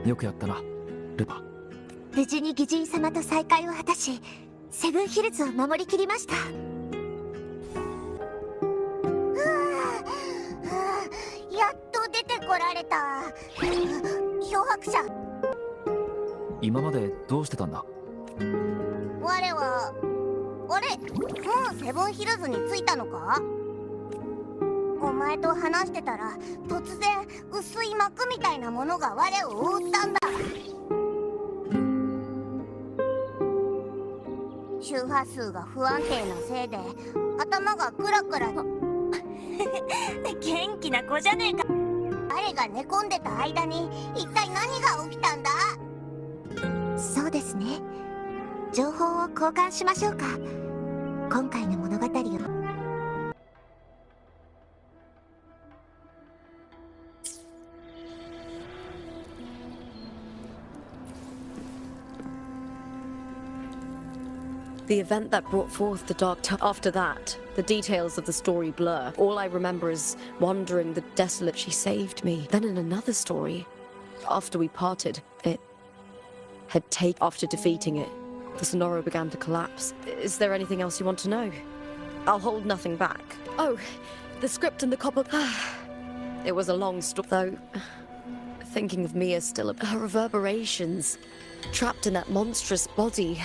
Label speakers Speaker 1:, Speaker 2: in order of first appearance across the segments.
Speaker 1: よくやったな、ルパ。
Speaker 2: 無事に義人様と再会を果たし、セブンヒルズを守りきりました。やっと出てこられた。漂白者。
Speaker 1: 今までどうしてたんだ？
Speaker 2: 我はあれ、もうセブンヒルズに着いたのか？お前と話してたら突然薄い膜みたいなものが我を覆ったんだ。周波数が不安定なせいで頭がクラクラ元気な子じゃねえか。彼が寝込んでた間に一体何が起きたんだ？そうですね、情報を交換しましょうか。今回の物語を。
Speaker 3: The event that brought forth the dark tide. After that, the details of the story blur. All I remember is wandering the desolate. She saved me. Then in another story, after we parted, it had taken. After defeating it, the Sonoro began to collapse. Is there anything else you want to know? I'll hold nothing back. Oh, the script and the copper. It was a long story, though. Thinking of Mia still, her reverberations, trapped in that monstrous body.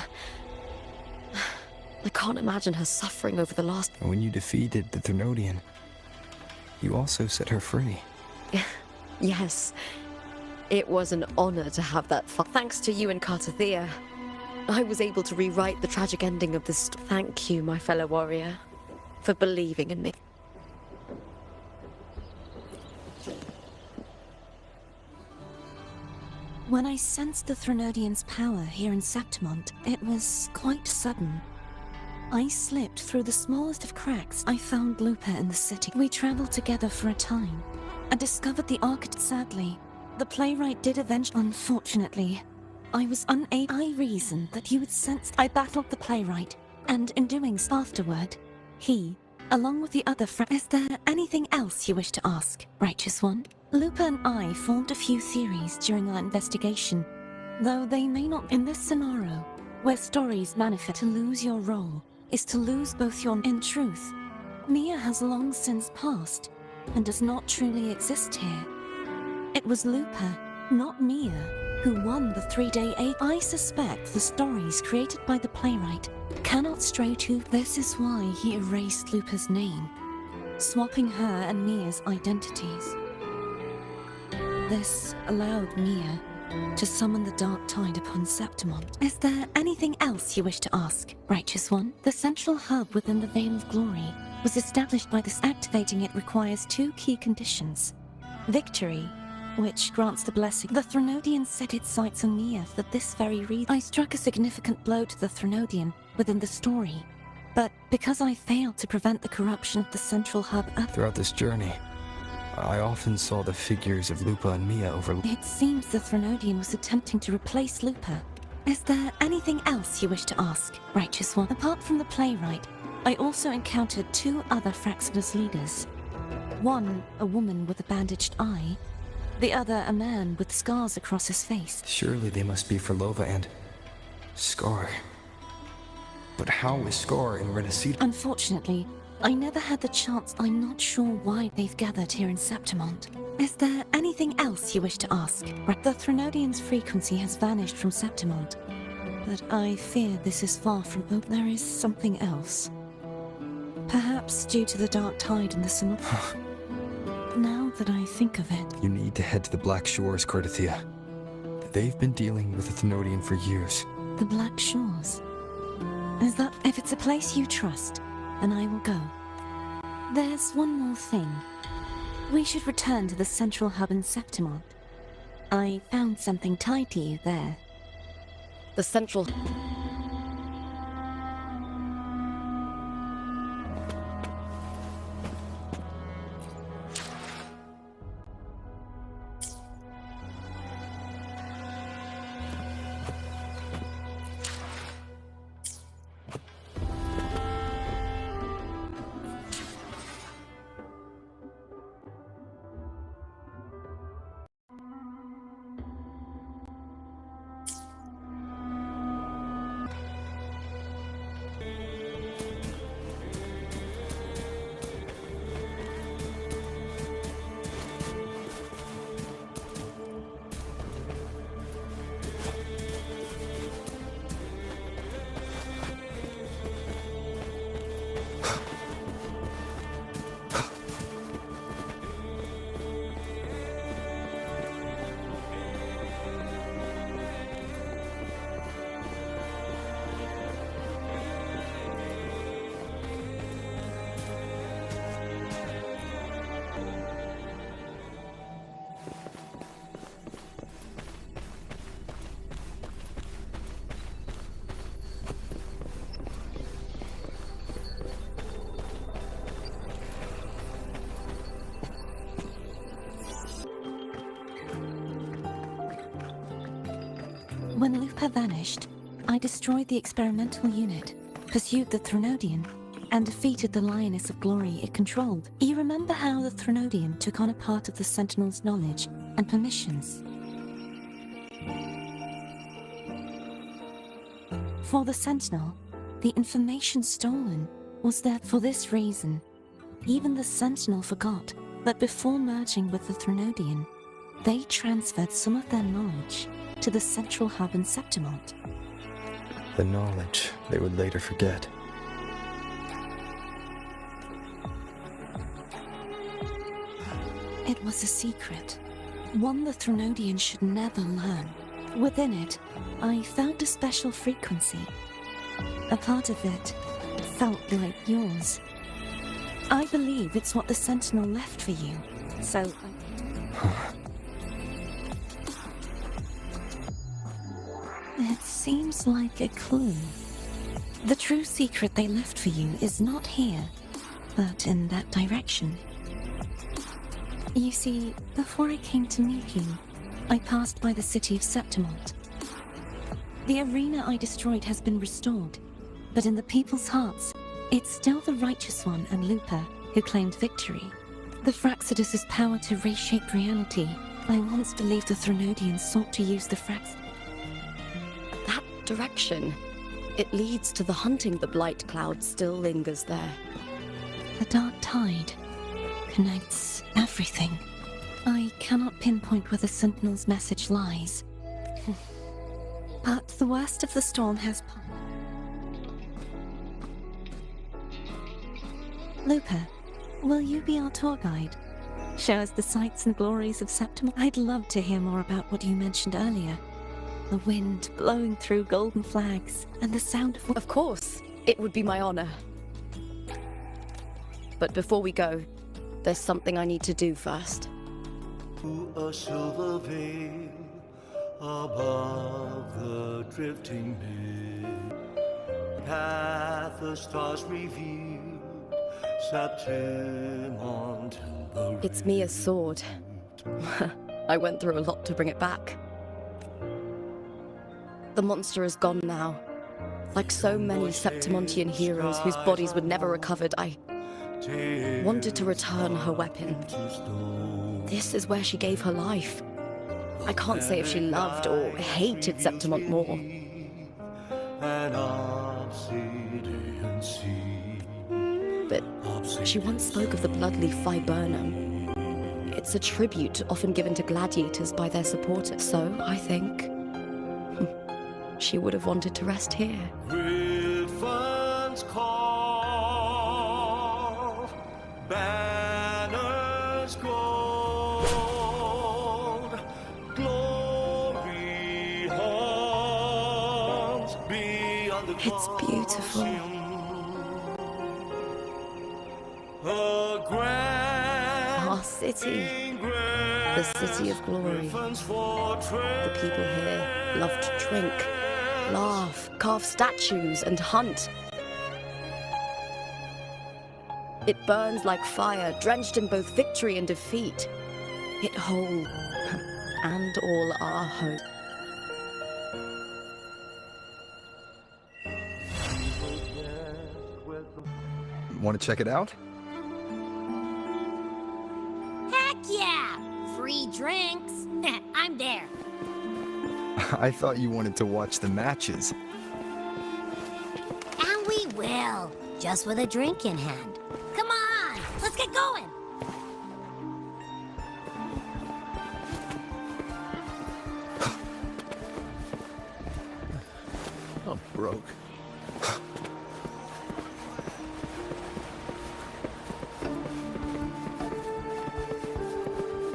Speaker 3: I can't imagine her suffering over the last.
Speaker 4: When you defeated the Threnodian, you also set her free.
Speaker 3: Yes. It was an honor to have that thanks to you and Cartathea, I was able to rewrite the tragic ending of this. Thank you, my fellow warrior, for believing in me.
Speaker 5: When I sensed the Threnodian's power here in Septimont, it was quite sudden. I slipped through the smallest of cracks. I found Lupa in the city. We traveled together for a time. I discovered the architect. Sadly, the playwright did eventually. Unfortunately, I was unable. I reasoned that you would sense. I battled the playwright, and in doing so afterward, he, along with the other friends. Is there anything else you wish to ask, Righteous One? Lupa and I formed a few theories during our investigation, though they may not. In this scenario, where stories manifest, to lose your role is to lose both your. In truth, Mia has long since passed, and does not truly exist here. It was Lupa, not Mia, who won the 3-day A. I suspect the stories created by the playwright cannot stray too. This is why he erased Lupa's name, swapping her and Mia's identities. This allowed Mia to summon the dark tide upon Septimont. Is there anything else you wish to ask, Righteous One? The central hub within the Veil of Glory was established by this. Activating it requires two key conditions. Victory, which grants the blessing. The Threnodian set its sights on Mia for this very reason. I struck a significant blow to the Threnodian within the story, but because I failed to prevent the corruption of the central hub.
Speaker 4: Throughout this journey, I often saw the figures of Lupa and Mia over.
Speaker 5: It seems the Threnodian was attempting to replace Lupa. Is there anything else you wish to ask, Righteous One? Apart from the playwright, I also encountered two other Fraxinus leaders. One, a woman with a bandaged eye. The other, a man with scars across his face.
Speaker 4: Surely they must be Forlova and Scar. But how is Scar in Renacida?
Speaker 5: Unfortunately, I never had the chance. I'm not sure why they've gathered here in Septimont. Is there anything else you wish to ask? The Threnodian's frequency has vanished from Septimont, but I fear this is far from hope. There is something else. Perhaps due to the dark tide in the Sonoro. Now that I think of it...
Speaker 4: You need to head to the Black Shores, Cartathea. They've been dealing with the Thenodian for years.
Speaker 5: The Black Shores? Is that... If it's a place you trust, then I will go. There's one more thing. We should return to the central hub in Septimont. I found something tied to you there.
Speaker 3: The central...
Speaker 5: When Lupa vanished, I destroyed the experimental unit, pursued the Threnodian, and defeated the Lioness of Glory it controlled. You remember how the Threnodian took on a part of the Sentinel's knowledge and permissions? For the Sentinel, the information stolen was there for this reason. Even the Sentinel forgot that before merging with the Threnodian, they transferred some of their knowledge to the central hub in Septimont.
Speaker 4: The knowledge they would later forget.
Speaker 5: It was a secret, one the Threnodian should never learn. Within it, I found a special frequency. A part of it felt like yours. I believe it's what the Sentinel left for you, so it seems like a clue. The true secret they left for you is not here, but in that direction. You see, before I came to meet you, I passed by the city of Septimont. The arena I destroyed has been restored, but in the people's hearts, it's still the Righteous One and Lupa who claimed victory. The Fraxidus' power to reshape reality. I once believed the Threnodians sought to use the Frax...
Speaker 3: That direction. It leads to the hunting the Blight Cloud still lingers there.
Speaker 5: The dark tide connects everything. I cannot pinpoint where the Sentinel's message lies. But the worst of the storm has passed. Lupa, will you be our tour guide? Show us the sights and glories of Septimont. I'd love to hear more about what you mentioned earlier. The wind blowing through golden flags, and the sound of...
Speaker 3: Of course, it would be my honor. But before we go, there's something I need to do first.
Speaker 6: To a silver veil above the drifting bay, path the stars reveal, Septimont and the
Speaker 3: It's Mia's sword. I went through a lot to bring it back. The monster is gone now. Like so many Septimontian heroes whose bodies were never recovered, I wanted to return her weapon. This is where she gave her life. I can't say if she loved or hated Septimont more.
Speaker 6: an obsidian sea.
Speaker 3: But she once spoke of the bloodleaf viburnum. It's a tribute often given to gladiators by their supporters, so I think she would have wanted to rest here.
Speaker 6: Griffins call, banners gold, glory haunts beyond the
Speaker 3: It's beautiful. Our city, the city of glory. The people here love to drink, laugh, carve statues, and hunt. It burns like fire, drenched in both victory and defeat. It holds and all our hope.
Speaker 4: Want to check it out?
Speaker 2: Heck yeah! Free drinks. I'm there.
Speaker 4: I thought you wanted to watch the matches.
Speaker 2: And we will. Just with a drink in hand. Come on, let's get going.
Speaker 1: I'm broke.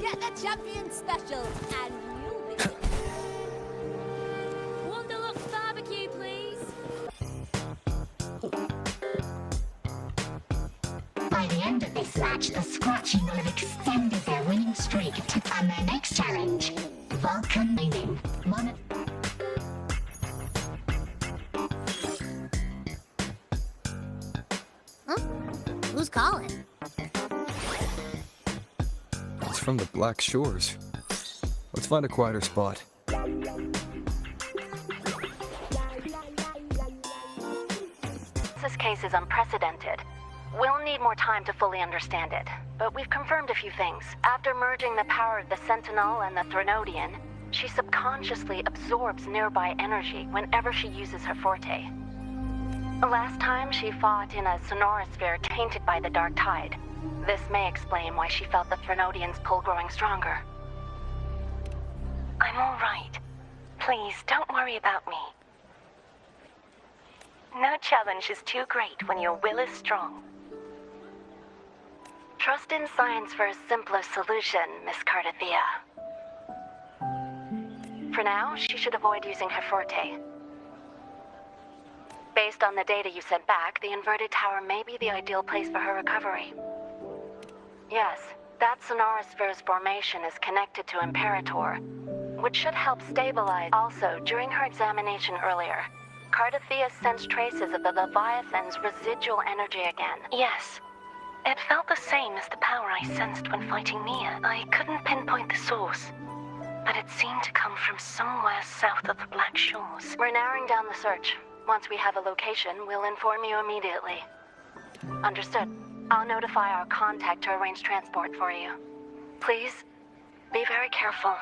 Speaker 2: Get the champion special, and you'll be... Wonderlook barbecue, please.
Speaker 7: By the end of this match, the Scratchy will have extended their winning streak to fund their next challenge. Vulcan Mining.
Speaker 2: Huh? Who's calling?
Speaker 4: It's from the Black Shores. Let's find a quieter spot.
Speaker 8: This case is unprecedented. We'll need more time to fully understand it, but we've confirmed a few things. After merging the power of the Sentinel and the Threnodian, she subconsciously absorbs nearby energy whenever she uses her forte. Last time she fought in a sonorosphere tainted by the dark tide. This may explain why she felt the Threnodian's pull growing stronger. I'm all right. Please, don't worry about me. No challenge is too great when your will is strong. Trust in science for a simpler solution, Miss Cardathea. For now, she should avoid using her forte. Based on the data you sent back, the inverted tower may be the ideal place for her recovery. Yes, that sonorosphere's formation is connected to Imperator, which should help stabilize. Also, during her examination earlier, Cardathea sensed traces of the Leviathan's residual energy again. Yes. It felt the same as the power I sensed when fighting Nia. I couldn't pinpoint the source, but it seemed to come from somewhere south of the Black Shores. We're narrowing down the search. Once we have a location, we'll inform you immediately. Understood. I'll notify our contact to arrange transport for you. Please, be very careful.